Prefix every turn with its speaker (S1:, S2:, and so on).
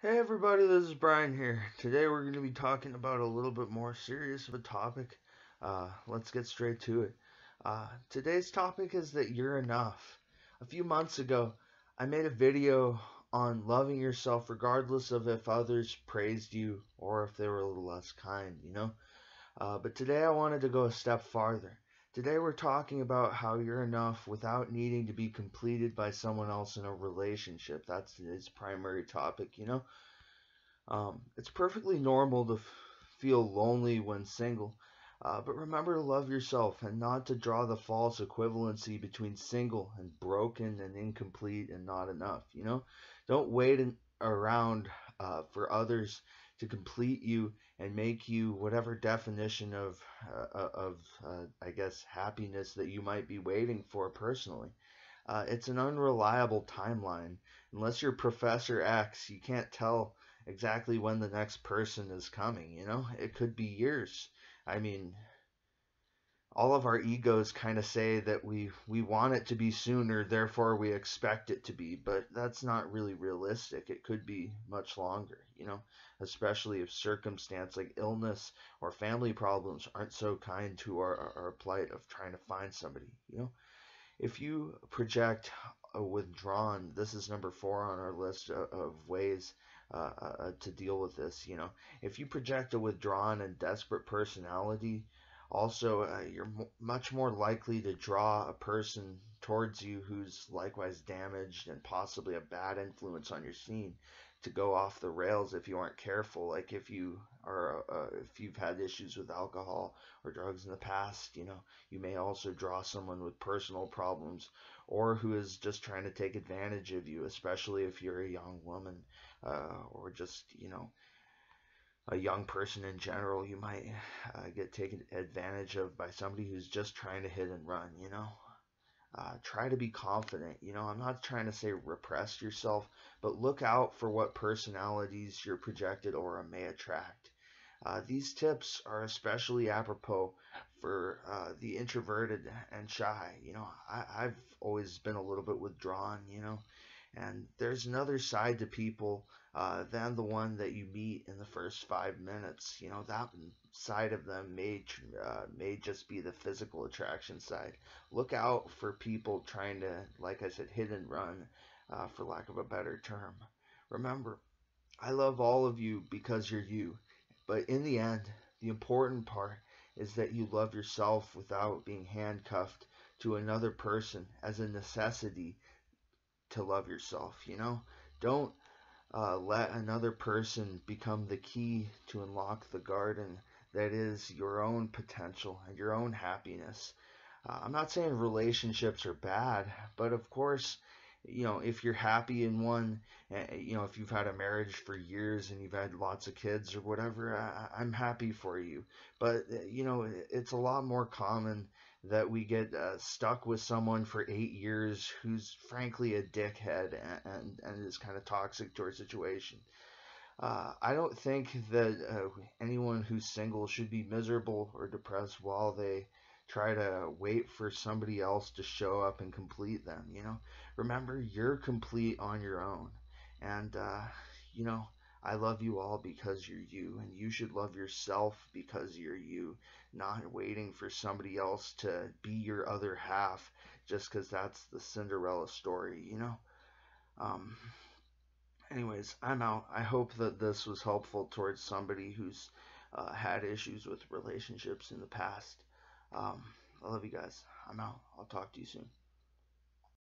S1: Hey everybody, this is Brian here. Today we're going to be talking about a little bit more serious of a topic. Let's get straight to it. Today's topic is that you're enough. A few months ago, I made a video on loving yourself regardless of if others praised you or if they were a little less kind. But today I wanted to go a step farther. Today we're talking about how you're enough without needing to be completed by someone else in a relationship. That's today's primary topic. It's perfectly normal to feel lonely when single, but remember to love yourself and not to draw the false equivalency between single and broken and incomplete and not enough. Don't wait around for others to complete you and make you whatever definition of I guess happiness that you might be waiting for personally. It's an unreliable timeline. Unless you're Professor X, you can't tell exactly when the next person is coming. It could be years. I mean, all of our egos kind of say that we want it to be sooner, therefore we expect it to be, but that's not really realistic. It could be much longer, especially if circumstance like illness or family problems aren't so kind to our plight of trying to find somebody. If you project a withdrawn, this is number 4 on our list of ways to deal with this. If you project a withdrawn and desperate personality, also you're much more likely to draw a person towards you who's likewise damaged and possibly a bad influence on your scene to go off the rails if you aren't careful. Like if you've had issues with alcohol or drugs in the past, you may also draw someone with personal problems or who is just trying to take advantage of you, especially if you're a young woman or just a young person in general. You might get taken advantage of by somebody who's just trying to hit and run. Try to be confident. I'm not trying to say repress yourself, but look out for what personalities your projected aura may attract. These tips are especially apropos for the introverted and shy. I've always been a little bit withdrawn, and there's another side to people than the one that you meet in the first 5 minutes. That side of them may just be the physical attraction side. Look out for people trying to, like I said, hit and run, for lack of a better term. Remember, I love all of you because you're you. But in the end, the important part is that you love yourself without being handcuffed to another person as a necessity to love yourself. Don't let another person become the key to unlock the garden that is your own potential and your own happiness. I'm not saying relationships are bad, but of course, if you're happy in one, if you've had a marriage for years and you've had lots of kids or whatever, I'm happy for you. But it's a lot more common that we get stuck with someone for 8 years who's frankly a dickhead and is kind of toxic to our situation. I don't think that anyone who's single should be miserable or depressed while they try to wait for somebody else to show up and complete them. Remember, you're complete on your own. And I love you all because you're you, and you should love yourself because you're you, not waiting for somebody else to be your other half just because that's the Cinderella story. Um, Anyways, I'm out. I hope that this was helpful towards somebody who's had issues with relationships in the past. I love you guys. I'm out. I'll talk to you soon.